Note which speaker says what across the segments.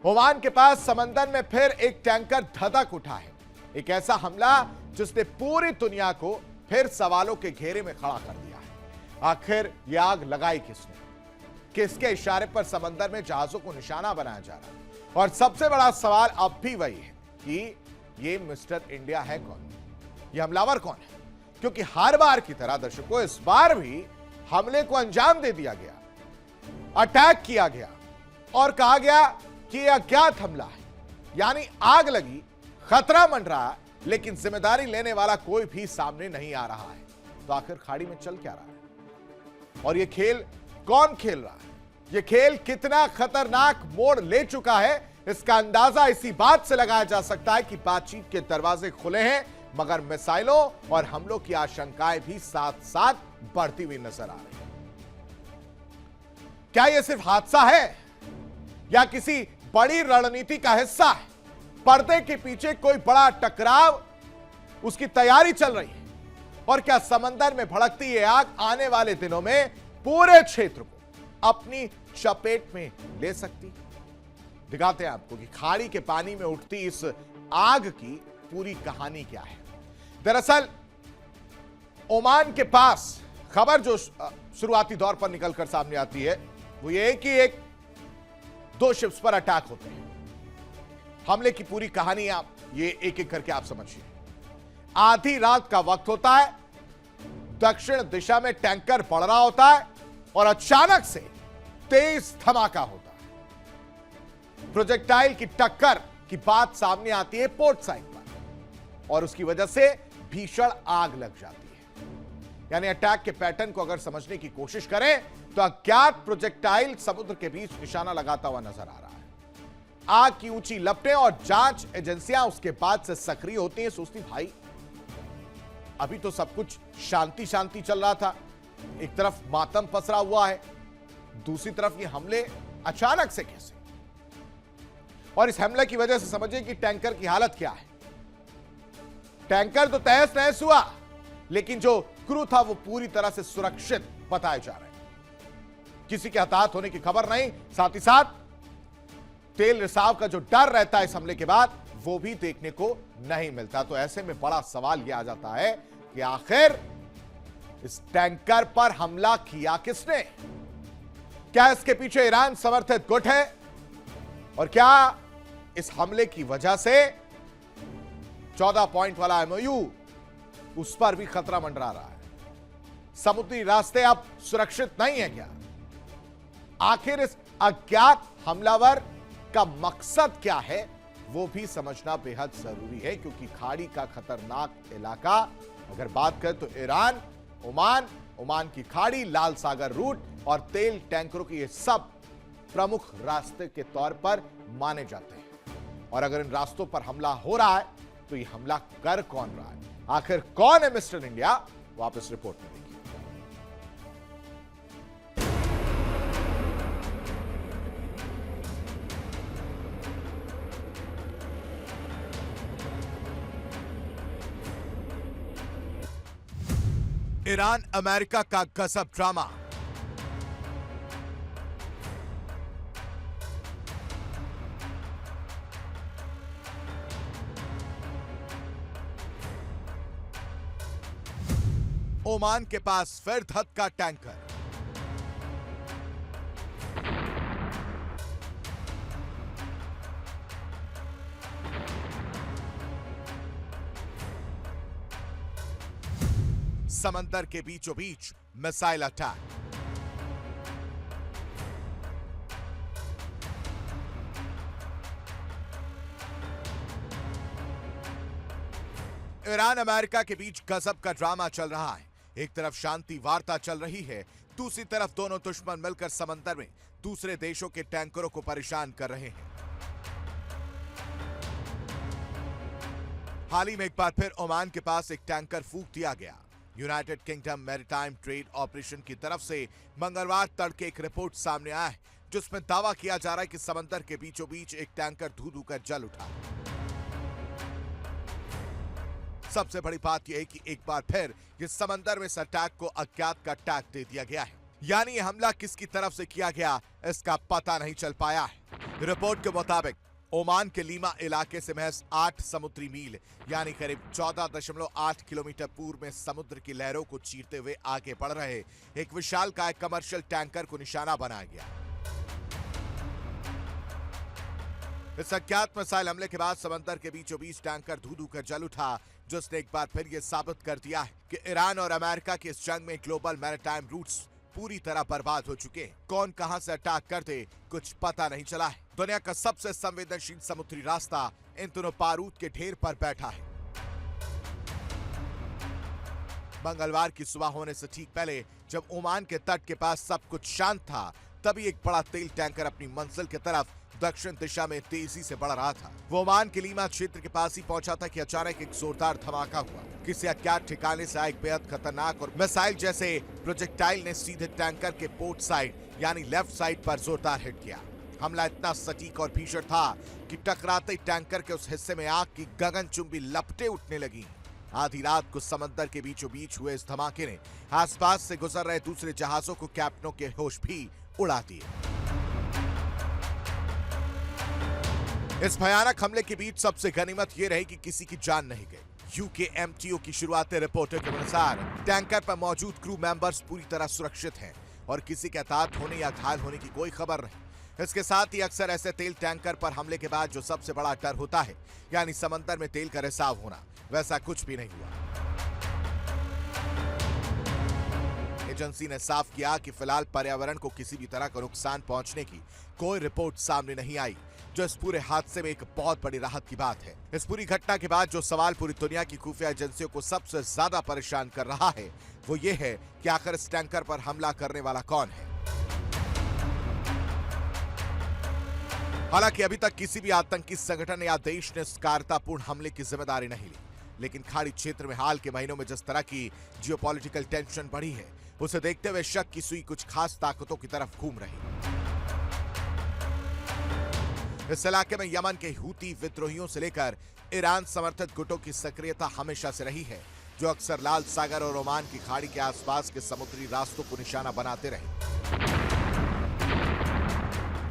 Speaker 1: Oman के पास समंदर में फिर एक टैंकर धधक उठा है। एक ऐसा हमला जिसने पूरी दुनिया को फिर सवालों के घेरे में खड़ा कर दिया है। आखिर यह आग लगाई किसने? किसके इशारे पर समंदर में जहाजों को निशाना बनाया जा रहा है? और सबसे बड़ा सवाल अब भी वही है कि ये मिस्टर इंडिया है कौन? ये हमलावर कौन है? क्योंकि हर बार की तरह दर्शकों इस बार भी हमले को अंजाम दे दिया गया, अटैक किया गया और कहा गया कि यह अज्ञात हमला है, यानी आग लगी, खतरा मंडरा है, लेकिन जिम्मेदारी लेने वाला कोई भी सामने नहीं आ रहा है। तो आखिर खाड़ी में चल क्या रहा है और यह खेल कौन खेल रहा है? यह खेल कितना खतरनाक मोड़ ले चुका है, इसका अंदाजा इसी बात से लगाया जा सकता है कि बातचीत के दरवाजे खुले हैं, मगर मिसाइलों और हमलों की आशंकाएं भी साथ साथ बढ़ती हुई नजर आ रही है। क्या यह सिर्फ हादसा है या किसी बड़ी रणनीति का हिस्सा है? पर्दे के पीछे कोई बड़ा टकराव, उसकी तैयारी चल रही है? और क्या समंदर में भड़कती यह आग आने वाले दिनों में पूरे क्षेत्र को अपनी चपेट में ले सकती? दिखाते हैं आपको कि खाड़ी के पानी में उठती इस आग की पूरी कहानी क्या है। दरअसल ओमान के पास खबर जो शुरुआती दौर पर निकलकर सामने आती है वो ये कि एक दो शिप्स पर अटैक होते हैं। हमले की पूरी कहानी आप ये एक एक करके आप समझिए। आधी रात का वक्त होता है, दक्षिण दिशा में टैंकर बढ़ रहा होता है और अचानक से तेज धमाका होता है। प्रोजेक्टाइल की टक्कर की बात सामने आती है पोर्ट साइड पर और उसकी वजह से भीषण आग लग जाती है। यानी अटैक के पैटर्न को अगर समझने की कोशिश करें तो अज्ञात प्रोजेक्टाइल समुद्र के बीच निशाना लगाता हुआ नजर आ रहा है। आग की ऊंची लपटें और जांच एजेंसियां उसके बाद से सक्रिय होती हैं। सोचती भाई अभी तो सब कुछ शांति शांति चल रहा था, एक तरफ मातम पसरा हुआ है, दूसरी तरफ ये हमले अचानक से कैसे? और इस हमले की वजह से समझिए कि टैंकर की हालत क्या है। टैंकर तो तहस नहस हुआ, लेकिन जो क्रू था वो पूरी तरह से सुरक्षित बताए जा रहे हैं। किसी के हताहत होने की खबर नहीं, साथ ही साथ तेल रिसाव का जो डर रहता है इस हमले के बाद वो भी देखने को नहीं मिलता। तो ऐसे में बड़ा सवाल यह आ जाता है कि आखिर इस टैंकर पर हमला किया किसने? क्या इसके पीछे ईरान समर्थित गुट है? और क्या इस हमले की वजह से 14 पॉइंट वाला एमओयू उस पर भी खतरा मंडरा रहा है? समुद्री रास्ते अब सुरक्षित नहीं है क्या? आखिर इस अज्ञात हमलावर का मकसद क्या है वो भी समझना बेहद जरूरी है, क्योंकि खाड़ी का खतरनाक इलाका अगर बात करें तो ईरान, ओमान की खाड़ी, लाल सागर रूट और तेल टैंकरों के ये सब प्रमुख रास्ते के तौर पर माने जाते हैं। और अगर इन रास्तों पर हमला हो रहा है तो ये हमला कर कौन रहा है? आखिर कौन है मिस्टर इंडिया? वो आप इस रिपोर्ट में देखिए। ईरान अमेरिका का गजब ड्रामा। ओमान के पास फिर धत का टैंकर। समंदर के बीचों बीच मिसाइल अटैक। ईरान अमेरिका के बीच गजब का ड्रामा चल रहा है। एक तरफ शांति वार्ता चल रही है, दूसरी तरफ दोनों दुश्मन मिलकर समंदर में दूसरे देशों के टैंकरों को परेशान कर रहे हैं। हाल ही में एक बार फिर ओमान के पास एक टैंकर फूंक दिया गया। United kingdom maritime trade operation की तरफ से मंगलवार तड़के एक रिपोर्ट सामने आया है जिसमें दावा किया जा रहा है कि समंदर के बीचों बीच एक टैंकर धू धू कर जल उठा। सबसे बड़ी बात यह है कि एक बार फिर इस समंदर में इस अटैक को अज्ञात का टैग दे दिया गया है। यानी ये हमला किसकी तरफ से किया गया इसका पता नहीं चल पाया है। रिपोर्ट के मुताबिक ओमान के लीमा इलाके से महज 8 समुद्री मील यानी करीब 14.8 किलोमीटर पूर्व में समुद्र की लहरों को चीरते हुए आगे बढ़ रहे एक विशालकाय कमर्शियल टैंकर को निशाना बनाया गया। इस अज्ञात मिसाइल हमले के बाद समंदर के बीचों बीच टैंकर धू धू कर जल उठा, जिसने एक बार फिर यह साबित कर दिया है कि ईरान और अमेरिका की इस जंग में ग्लोबल मैरीटाइम रूट्स पूरी तरह बर्बाद हो चुके हैं। कौन कहां से अटैक कर दे कुछ पता नहीं चला है। दुनिया का सबसे संवेदनशील समुद्री रास्ता इन दोनों बारूद के ढेर पर बैठा है। मंगलवार की सुबह होने से ठीक पहले जब ओमान के तट के पास सब कुछ शांत था, तभी एक बड़ा तेल टैंकर अपनी मंजिल की तरफ दक्षिण दिशा में तेजी से बढ़ रहा था। वो ओमान के लीमा क्षेत्र के पास ही पहुंचा था कि अचानक एक जोरदार धमाका हुआ। किसी अज्ञात ठिकाने से एक बेहद खतरनाक और मिसाइल जैसे प्रोजेक्टाइल ने सीधे टैंकर के पोर्ट साइड यानी लेफ्ट साइड पर जोरदार हिट किया। हमला इतना सटीक और भीषण था कि टकराते टैंकर के उस हिस्से में आग की गगनचुंबी लपटें उठने लगी। आधी रात को समंदर के बीचों बीच हुए इस धमाके ने आसपास से गुजर रहे दूसरे जहाजों को कैप्टनों के होश भी उड़ा दिए। इस भयानक हमले के बीच सबसे गनीमत यह रही कि किसी की जान नहीं गई। यूकेएमटीओ की शुरुआती रिपोर्टों के अनुसार टैंकर पर मौजूद क्रू मेंबर्स पूरी तरह सुरक्षित हैं और किसी के हताहत होने या घायल होने की कोई खबर नहीं। इसके साथ ही अक्सर ऐसे तेल टैंकर पर हमले के बाद जो सबसे बड़ा डर होता है यानी समंदर में तेल का रिसाव होना, वैसा कुछ भी नहीं हुआ। एजेंसी ने साफ किया कि फिलहाल पर्यावरण को किसी भी तरह का नुकसान पहुंचने की कोई रिपोर्ट सामने नहीं आई, जो इस पूरे हादसे में एक बहुत बड़ी राहत की बात है। इस पूरी घटना के बाद जो सवाल पूरी दुनिया की खुफिया एजेंसियों को सबसे ज्यादा परेशान कर रहा है वो ये है कि आखिर इस टैंकर पर हमला करने वाला कौन है। हालांकि अभी तक किसी भी आतंकी संगठन या देश ने इस कायरतापूर्ण हमले की जिम्मेदारी नहीं ली, लेकिन खाड़ी क्षेत्र में हाल के महीनों में जिस तरह की जियोपॉलिटिकल टेंशन बढ़ी है, उसे देखते हुए शक की सुई कुछ खास ताकतों की तरफ घूम रही। इस इलाके में यमन के हूती विद्रोहियों से लेकर ईरान समर्थित गुटों की सक्रियता हमेशा से रही है, जो अक्सर लाल सागर और ओमान की खाड़ी के आसपास के समुद्री रास्तों को निशाना बनाते रहे।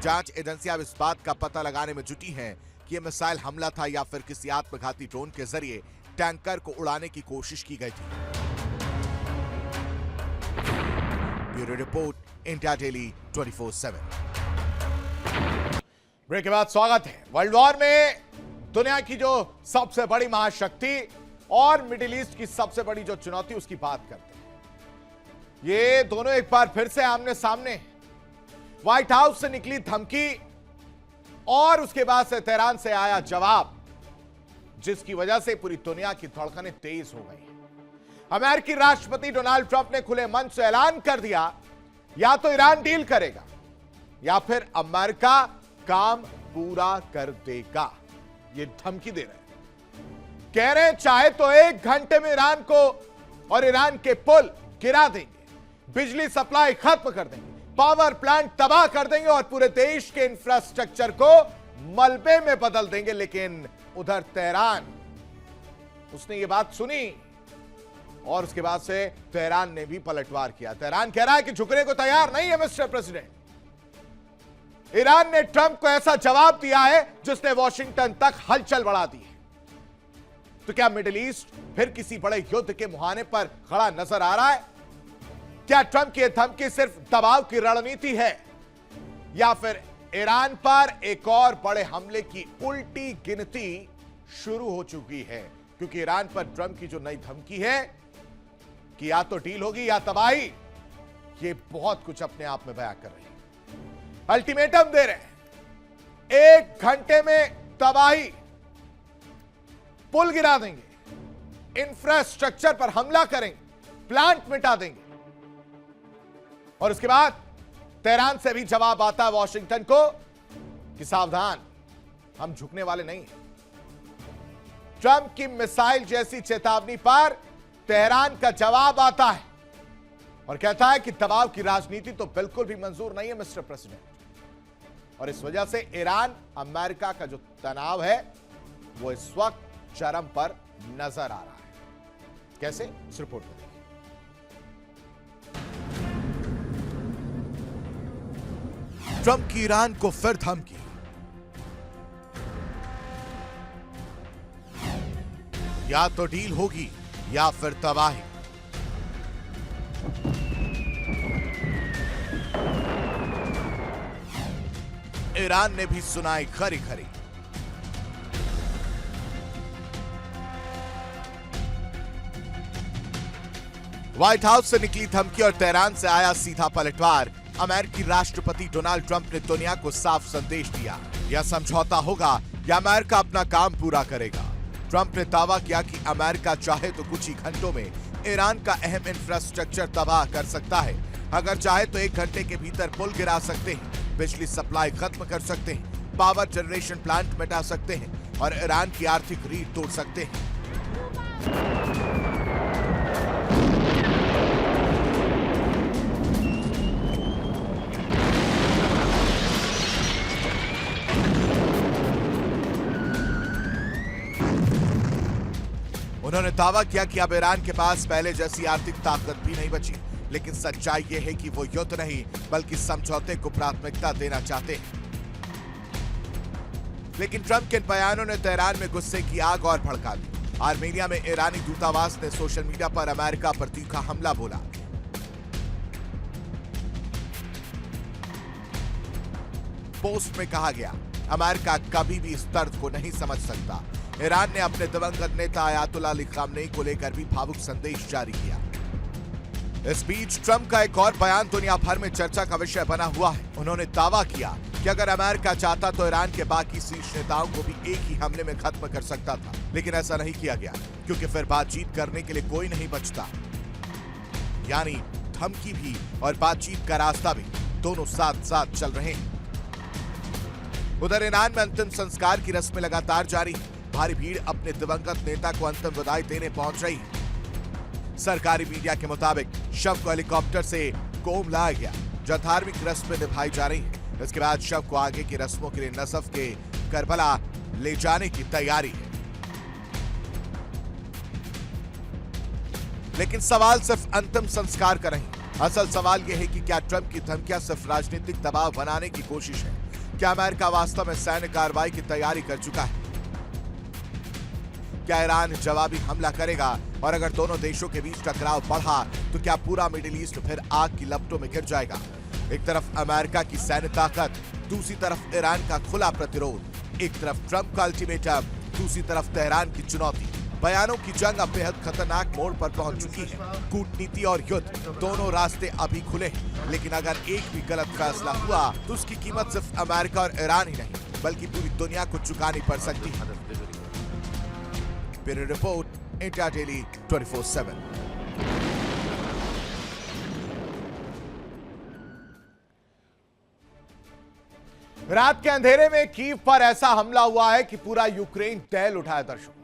Speaker 1: जांच एजेंसियां अब इस बात का पता लगाने में जुटी हैं कि यह मिसाइल हमला था या फिर किसी आत्मघाती ड्रोन के जरिए टैंकर को उड़ाने की कोशिश की गई थी। Bureau report, India daily 24/7। Break के बाद स्वागत है। वर्ल्ड वॉर में दुनिया की जो सबसे बड़ी महाशक्ति और मिडिल ईस्ट की सबसे बड़ी जो चुनौती, उसकी बात करते हैं। ये दोनों एक बार फिर से आमने सामने। व्हाइट हाउस से निकली धमकी और उसके बाद से तेहरान से आया जवाब, जिसकी वजह से पूरी दुनिया की धड़कनें तेज हो गई। अमेरिकी राष्ट्रपति डोनाल्ड ट्रंप ने खुले मन से ऐलान कर दिया, या तो ईरान डील करेगा या फिर अमेरिका काम पूरा कर देगा। ये धमकी दे रहे हैं, कह रहे हैं चाहे तो 1 घंटे में ईरान को और ईरान के पुल गिरा देंगे, बिजली सप्लाई खत्म कर देंगे, पावर प्लांट तबाह कर देंगे और पूरे देश के इंफ्रास्ट्रक्चर को मलबे में बदल देंगे। लेकिन उधर तेहरान, उसने ये बात सुनी और उसके बाद से तेहरान ने भी पलटवार किया। तेहरान कह रहा है कि झुकने को तैयार नहीं है मिस्टर प्रेसिडेंट। ईरान ने ट्रंप को ऐसा जवाब दिया है जिसने वॉशिंगटन तक हलचल बढ़ा दी है। तो क्या मिडिल ईस्ट फिर किसी बड़े युद्ध के मुहाने पर खड़ा नजर आ रहा है? क्या ट्रंप की धमकी सिर्फ दबाव की रणनीति है या फिर ईरान पर एक और बड़े हमले की उल्टी गिनती शुरू हो चुकी है? क्योंकि ईरान पर ट्रंप की जो नई धमकी है कि या तो डील होगी या तबाही, ये बहुत कुछ अपने आप में बयां कर रही है। अल्टीमेटम दे रहे हैं, 1 घंटे में तबाही, पुल गिरा देंगे, इंफ्रास्ट्रक्चर पर हमला करेंगे, प्लांट मिटा देंगे। और उसके बाद तेहरान से भी जवाब आता है वॉशिंगटन को कि सावधान, हम झुकने वाले नहीं हैं। ट्रंप की मिसाइल जैसी चेतावनी पर तेहरान का जवाब आता है और कहता है कि दबाव की राजनीति तो बिल्कुल भी मंजूर नहीं है मिस्टर प्रेसिडेंट। और इस वजह से ईरान अमेरिका का जो तनाव है वो इस वक्त चरम पर नजर आ रहा है। कैसे? इस रिपोर्ट में देखिए। ट्रंप की ईरान को फिर धमकी। या तो डील होगी या फिर तबाही। ईरान ने भी सुनाई खरी खरी। व्हाइट हाउस से निकली धमकी और तेहरान से आया सीधा पलटवार। अमेरिकी राष्ट्रपति डोनाल्ड ट्रंप ने दुनिया को साफ संदेश दिया, यह समझौता होगा या अमेरिका अपना काम पूरा करेगा। ट्रंप ने दावा किया कि अमेरिका चाहे तो कुछ ही घंटों में ईरान का अहम इंफ्रास्ट्रक्चर तबाह कर सकता है। अगर चाहे तो 1 घंटे के भीतर पुल गिरा सकते हैं, बिजली सप्लाई खत्म कर सकते हैं, पावर जनरेशन प्लांट मिटा सकते हैं और ईरान की आर्थिक रीढ़ तोड़ सकते हैं। उन्होंने दावा किया कि अब ईरान के पास पहले जैसी आर्थिक ताकत भी नहीं बची, लेकिन सच्चाई यह है कि वो युद्ध नहीं बल्कि समझौते को प्राथमिकता देना चाहते हैं। लेकिन ट्रंप के बयानों ने तेहरान में गुस्से की आग और भड़का दी। आर्मेनिया में ईरानी दूतावास ने सोशल मीडिया पर अमेरिका पर तीखा हमला बोला। पोस्ट में कहा गया, अमेरिका कभी भी इस दर्द को नहीं समझ सकता। ईरान ने अपने दिवंगत नेता अयातुल्लाह अली खामनेई को लेकर भी भावुक संदेश जारी किया। इस बीच ट्रंप का एक और बयान दुनिया भर में चर्चा का विषय बना हुआ है। उन्होंने दावा किया कि अगर अमेरिका चाहता तो ईरान के बाकी शीर्ष नेताओं को भी एक ही हमले में खत्म कर सकता था, लेकिन ऐसा नहीं किया गया क्योंकि फिर बातचीत करने के लिए कोई नहीं बचता। यानी धमकी भी और बातचीत का रास्ता भी दोनों साथ साथ चल रहे हैं। उधर ईरान में अंतिम संस्कार की रस्में लगातार जारी है। भारी भीड़ अपने दिवंगत नेता को अंतिम विदाई देने पहुंच रही है। सरकारी मीडिया के मुताबिक शव को हेलीकॉप्टर से कोम लाया गया, जहां धार्मिक रस्में निभाई जा रही हैं। इसके बाद शव को आगे की रस्मों के लिए नजफ के करबला ले जाने की तैयारी है। लेकिन सवाल सिर्फ अंतिम संस्कार का नहीं, असल सवाल यह है कि क्या ट्रंप की धमकियां सिर्फ राजनीतिक दबाव बनाने की कोशिश है? क्या अमेरिका वास्तव में सैन्य कार्रवाई की तैयारी कर चुका है? क्या ईरान जवाबी हमला करेगा? और अगर दोनों देशों के बीच टकराव बढ़ा तो क्या पूरा मिडिल ईस्ट फिर आग की लपटों में गिर जाएगा? एक तरफ अमेरिका की सैन्य ताकत, दूसरी तरफ ईरान का खुला प्रतिरोध। एक तरफ ट्रंप का अल्टीमेटम, दूसरी तरफ तेहरान की चुनौती। बयानों की जंग अब बेहद खतरनाक मोड़ पर पहुंच चुकी है। कूटनीति और युद्ध दोनों रास्ते अभी खुले हैं, लेकिन अगर एक भी गलत फैसला हुआ तो उसकी कीमत सिर्फ अमेरिका और ईरान ही नहीं बल्कि पूरी दुनिया को चुकानी पड़ सकती है। Bureau report, India daily 24/7। रात के अंधेरे में कीव पर ऐसा हमला हुआ है कि पूरा यूक्रेन टहल उठा है। दर्शकों,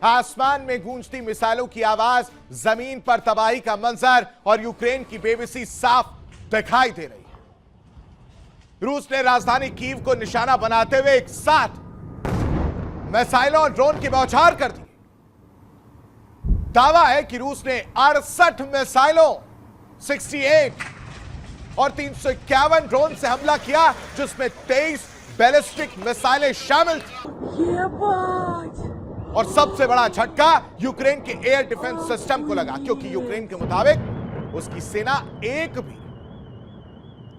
Speaker 1: आसमान में गूंजती मिसाइलों की आवाज, जमीन पर तबाही का मंजर और यूक्रेन की बेबसी साफ दिखाई दे रही है। रूस ने राजधानी कीव को निशाना बनाते हुए एक साथ मिसाइलों और ड्रोन की बौछार कर दी। दावा है कि रूस ने 68 मिसाइलों, 68 और 351 ड्रोन से हमला किया, जिसमें 23 बैलिस्टिक मिसाइलें शामिल थी। और सबसे बड़ा झटका यूक्रेन के एयर डिफेंस सिस्टम को लगा, क्योंकि यूक्रेन के मुताबिक उसकी सेना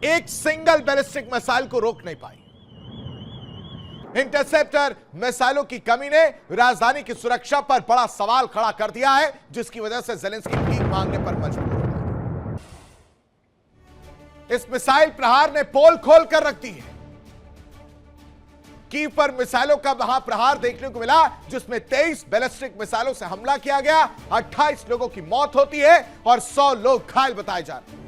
Speaker 1: एक सिंगल बैलिस्टिक मिसाइल को रोक नहीं पाई। इंटरसेप्टर मिसाइलों की कमी ने राजधानी की सुरक्षा पर बड़ा सवाल खड़ा कर दिया है, जिसकी वजह से ज़ेलेंस्की भीख मांगने पर मजबूर हुआ। इस मिसाइल प्रहार ने पोल खोल कर रख दी है। कीव पर मिसाइलों का महाप्रहार देखने को मिला, जिसमें 23 बैलिस्टिक मिसाइलों से हमला किया गया। 28 लोगों की मौत होती है और 100 लोग घायल बताए जा रहे हैं।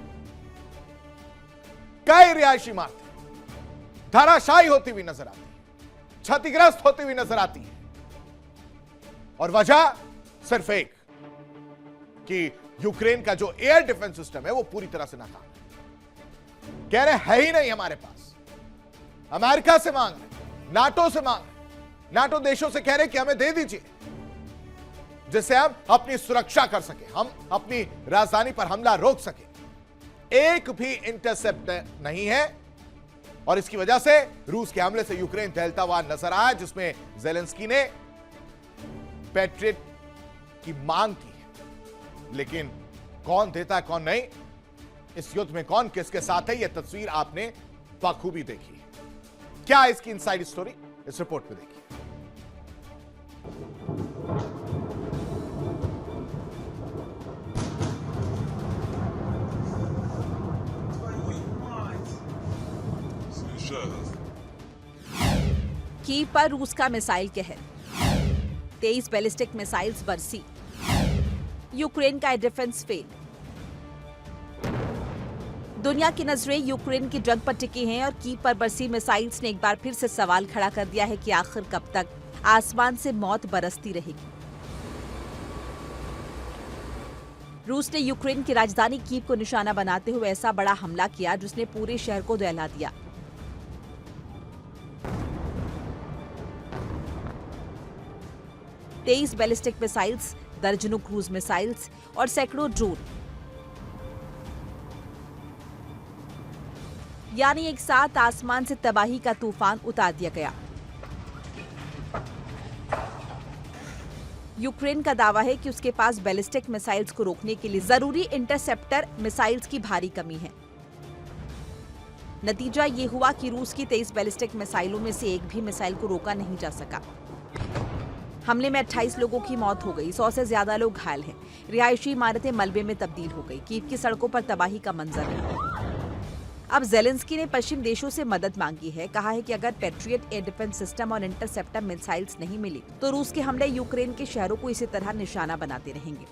Speaker 1: कई रिहायशी इमारतें धराशायी होती हुई नजर आती है, क्षतिग्रस्त होती हुई नजर आती है। और वजह सिर्फ एक कि यूक्रेन का जो एयर डिफेंस सिस्टम है वो पूरी तरह से नाकाम है। कह रहे है ही नहीं हमारे पास। अमेरिका से मांग रहे, नाटो से मांग रहे, नाटो देशों से कह रहे कि हमें दे दीजिए, जिससे हम अपनी सुरक्षा कर सके, हम अपनी राजधानी पर हमला रोक सके। एक भी इंटरसेप्टर नहीं है, और इसकी वजह से रूस के हमले से यूक्रेन दहलता हुआ नजर आया, जिसमें ज़ेलेंस्की ने पैट्रियट की मांग की है। लेकिन कौन देता है कौन नहीं, इस युद्ध में कौन किसके साथ है, यह तस्वीर आपने बखूबी देखी है। क्या है इसकी इनसाइड स्टोरी, इस रिपोर्ट में देखिए।
Speaker 2: कीव पर रूस का मिसाइल कहर, 23 बैलिस्टिक मिसाइल्स बरसी, यूक्रेन का डिफेंस फेल। दुनिया की नजरें यूक्रेन की जंग पर टिकी हैं और कीव पर बरसी मिसाइल्स ने एक बार फिर से सवाल खड़ा कर दिया है कि आखिर कब तक आसमान से मौत बरसती रहेगी। रूस ने यूक्रेन की राजधानी कीव को निशाना बनाते हुए ऐसा बड़ा हमला किया जिसने पूरे शहर को दहला दिया। तेईस बैलिस्टिक मिसाइल्स, दर्जनों क्रूज मिसाइल्स और सैकड़ों ड्रोन, यानी एक साथ आसमान से तबाही का तूफान उतार दिया गया। यूक्रेन का दावा है कि उसके पास बैलिस्टिक मिसाइल्स को रोकने के लिए जरूरी इंटरसेप्टर मिसाइल्स की भारी कमी है। नतीजा ये हुआ कि रूस की 23 बैलिस्टिक मिसाइलों में से एक भी मिसाइल को रोका नहीं जा सका। हमले में 28 लोगों की मौत हो गई, 100 से ज्यादा लोग घायल हैं। रिहायशी इमारतें मलबे में तब्दील हो गई। कीव की सड़कों पर तबाही का मंजर है। अब ज़ेलेंस्की ने पश्चिम देशों से मदद मांगी है। कहा है कि अगर पैट्रियट एयर डिफेंस सिस्टम और इंटरसेप्टर मिसाइल्स नहीं मिली तो रूस के हमले यूक्रेन के शहरों को इसी तरह निशाना बनाते रहेंगे।